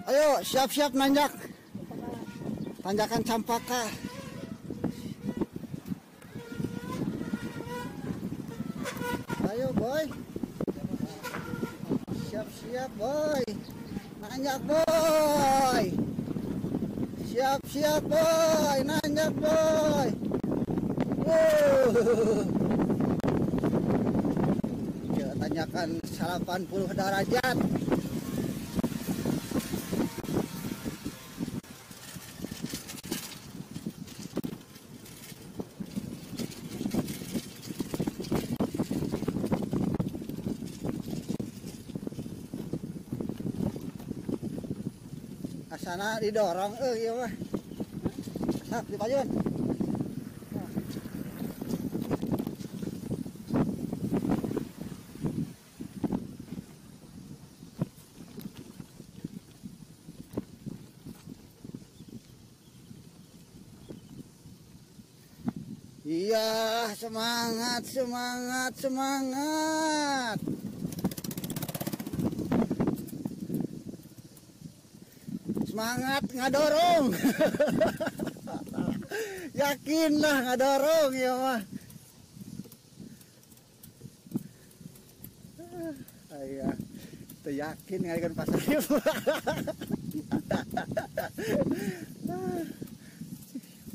Ayo siap-siap nanjak. Tanjakan Campaka. Ayo boy. Siap-siap boy. Nanjak boy. Siap-siap boy. Nanjak boy. Tanjakan 80 derajat. Sana didorong, iya mah. Sak dipayun. Iya, semangat, semangat, semangat. Semangat ngadorong. Yakinlah ngadorong ya mah. Aya, teu yakin ngalikan pasar ieu.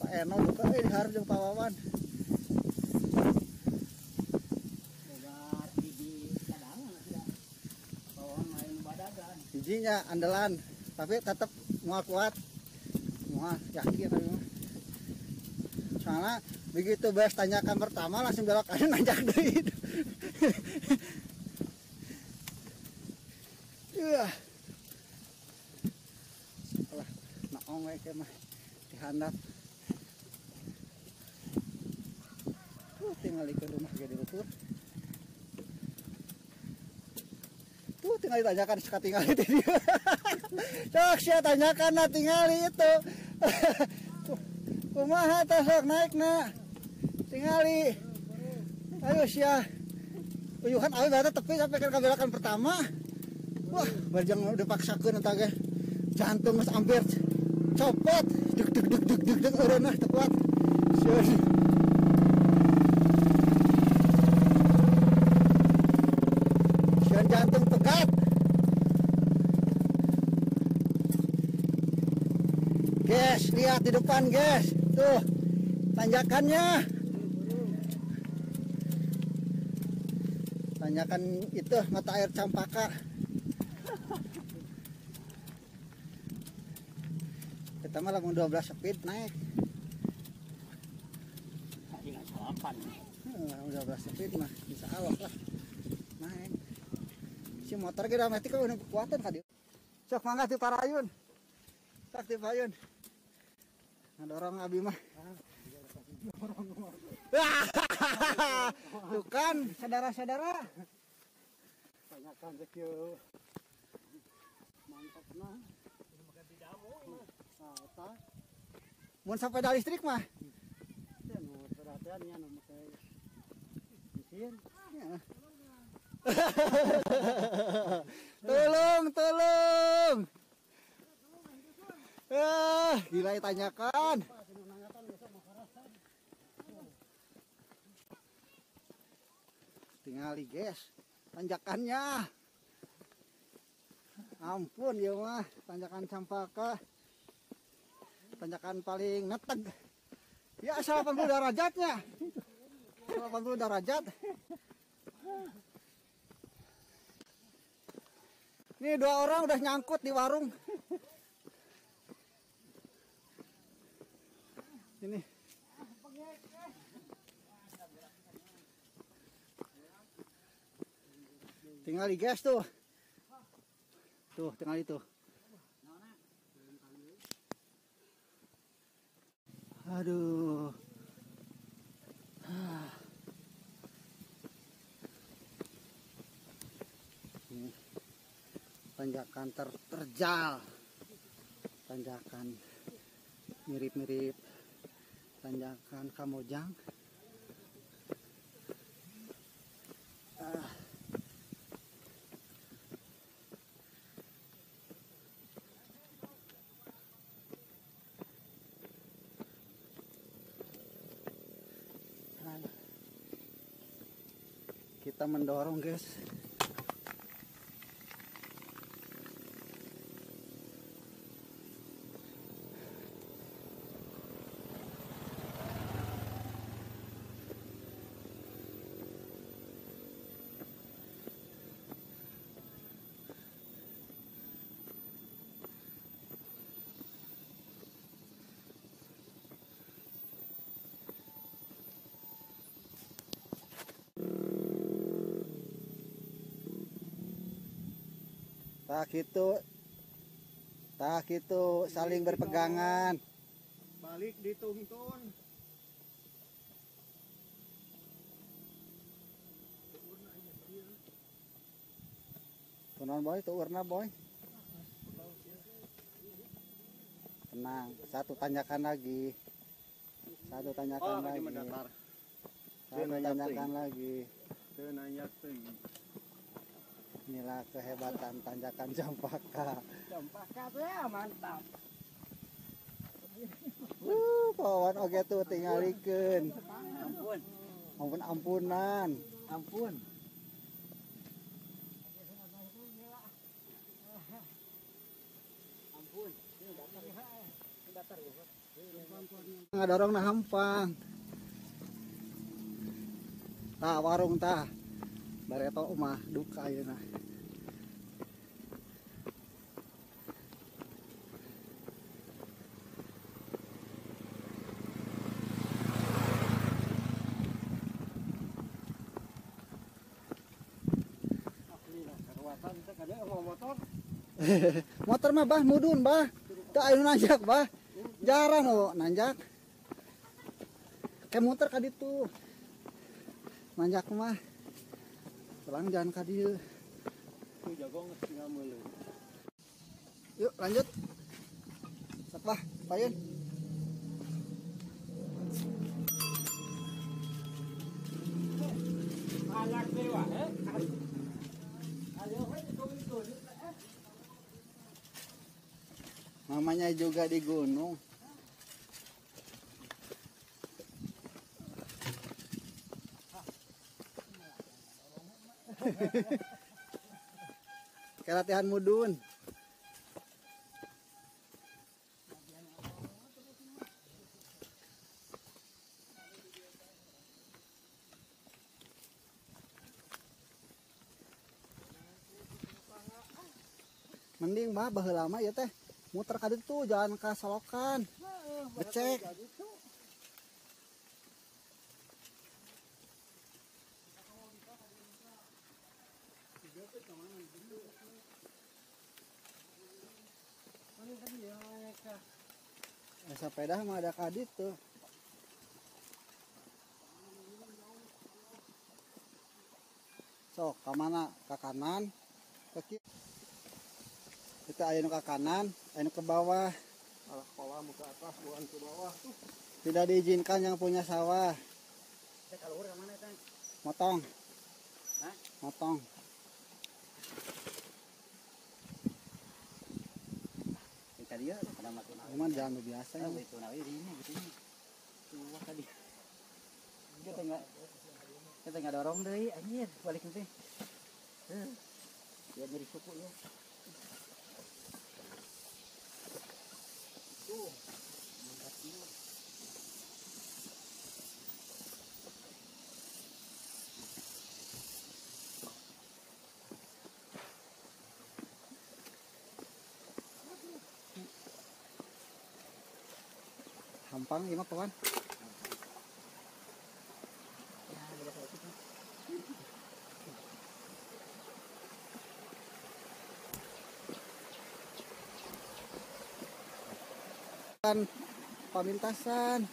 Pak Eno buka ini harus jeung Pak Wawan. Bijinya andalan, tapi tetap mau kuat, mau yakin tapi mah. Soalnya begitu beres tanjakan pertama langsung belok kanan nanjak deui. Iya. Lah, naong we ke mah dihandap. Tinggal ke rumah ge diukur. Tinggal ditanyakan suka tinggal itu dia. Sok sia tanyakan na tinggal itu. Kumaha tah sok naikna. Tingali. Ayo sia. Uyuhan awe bata tepi sampai ke belokan pertama. Wah, barjang udah paksakeun eta ge. Jantung geus hampir copot. Deg deg deg deg deg deg eureunah teu kuat. Jantung pegat. Guys, lihat di depan guys. Tuh tanjakannya. Tanjakan itu mata air Campaka. Kita malah 12 speed naik. Tinggal 8. 12 speed mah bisa awak lah. Naik. Si motor kita metik kan udah kekuatan kan dia. Sok mangga di parayun. Tak di payun. Ngadorong abi mah. Tuh kan saudara-saudara. Tanyakan rek mantap nah. Ganti damo. Nah, eta. Mun sepeda listrik mah. Ya nu perhatiannya nu make mesin. Ya. Tolong. Gila tanyakan. Tingali guys, tanjakannya. Ampun ya mah, tanjakan Campaka. Tanjakan paling ngeteg. Ya 80 derajatnya. 80 derajat. Nih 2 orang udah nyangkut di warung. Ini. Tinggal di gas tuh. Tuh, tinggal itu. Aduh. Ini tanjakan terjal. Tanjakan mirip-mirip tanjakan Kamojang. kita mendorong guys. Tak itu saling berpegangan. Balik dituntun. Tunan boy, tuh warna boy. Tenang, satu tanyakan lagi. Satu tanyakan lagi. Satu tanyakan lagi. Inilah kehebatan tanjakan Jampaka. Jampaka ya mantap. Kawan oke tuh tinggalikeun. Ampun. Ampunan. Ampun. Ampun. Ngadorong na hampang. Tah warung tah. Bareto mah duka ayeuna. Motor mah bah mudun bah. Teu aya nanjak bah. Jarang lo nanjak. Kayak muter ka ditu. Nanjak mah. Pulang jangan ka dieu. Tuh jagong tinggal meuleuh. Yuk lanjut. Sok bah, payun. Anak dewa, Ayo, Namanya juga di gunung. Kayak latihan mudun. Mending bah baheula mah ya teh muter ka ditu jangan ka solokan. Becek. Sepeda mah ada ka ditu. Sok ka mana? Ka kanan, ke kiri. Kita aya nu ke kanan, aya nu ke bawah. Alah kolam ke atas bukan ke bawah tuh. Tidak diizinkan yang punya sawah. Kita keluar ke mana teh? Motong. Hah? Motong. Kita dia pada mati. Cuman jangan biasa ya. Itu nawi ini begini. Tuh tadi. Kita enggak dorong deui anjir balik teh. Ya nyeri suku ya. Tuh. Mantap juga. Hampang ieu mah kawan. Kan pamintasan.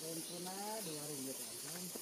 Tempuna 2 ringgit langsung.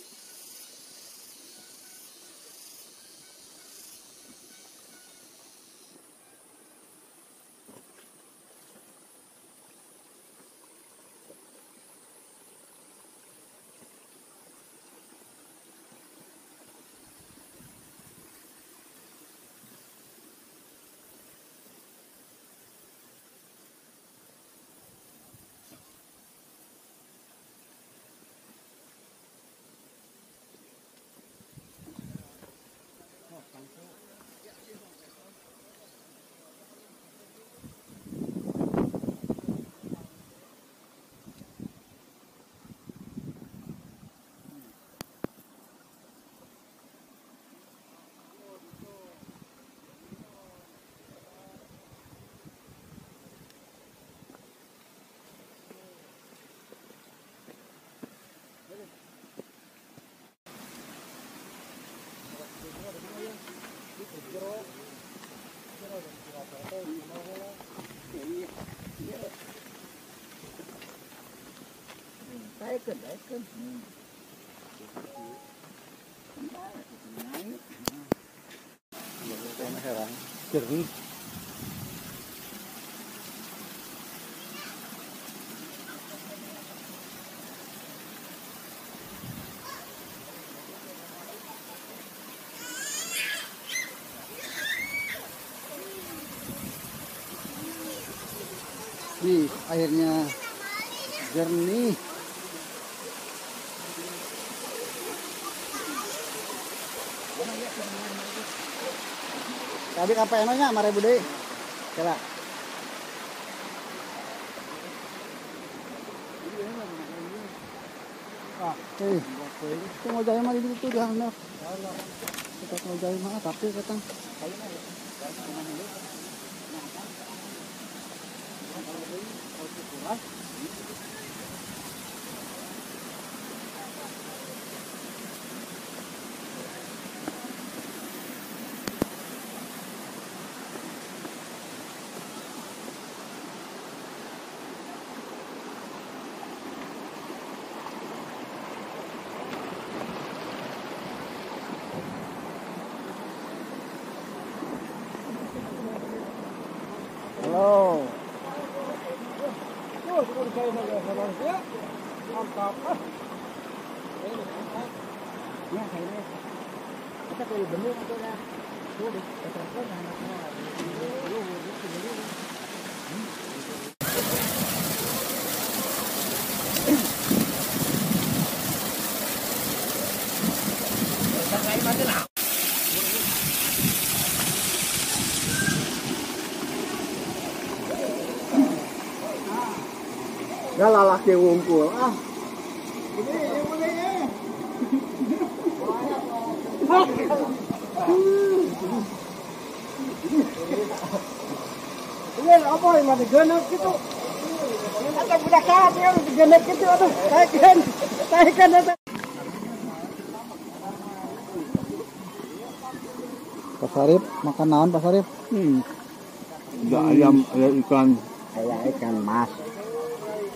Daikun. Jernih. Nih, airnya jernih. Tadi apa enonya 5.000 deh. Coba. Itu mau jaya mah di situ dah, benar. Kita mau jaya mah tapi katang. Halo. Mantap. Ya, kayaknya kita perlu bener atau enggak? Tuh, terus anaknya. Gak lalaki ngumpul. Ini apa yang ada genek gitu? Ada budak saat yang genek gitu, aduh, taikan. Pak Sarip, makan naon Pak Sarip? Ada ayam, ada ikan. Kayak ikan mas.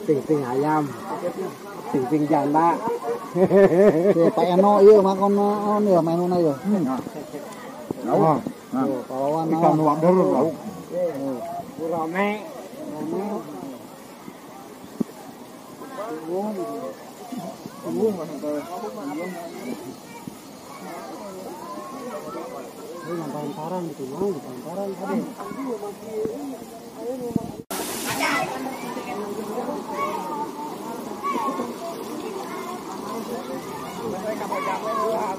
Ting ayam. Ting janda. Pak Eno iya makan naon ya, mainuna ya. Nah, Pahlawan ikan wader lauk. Rame. Ini yang paling gitu, mau paling tadi. Mereka mau jalan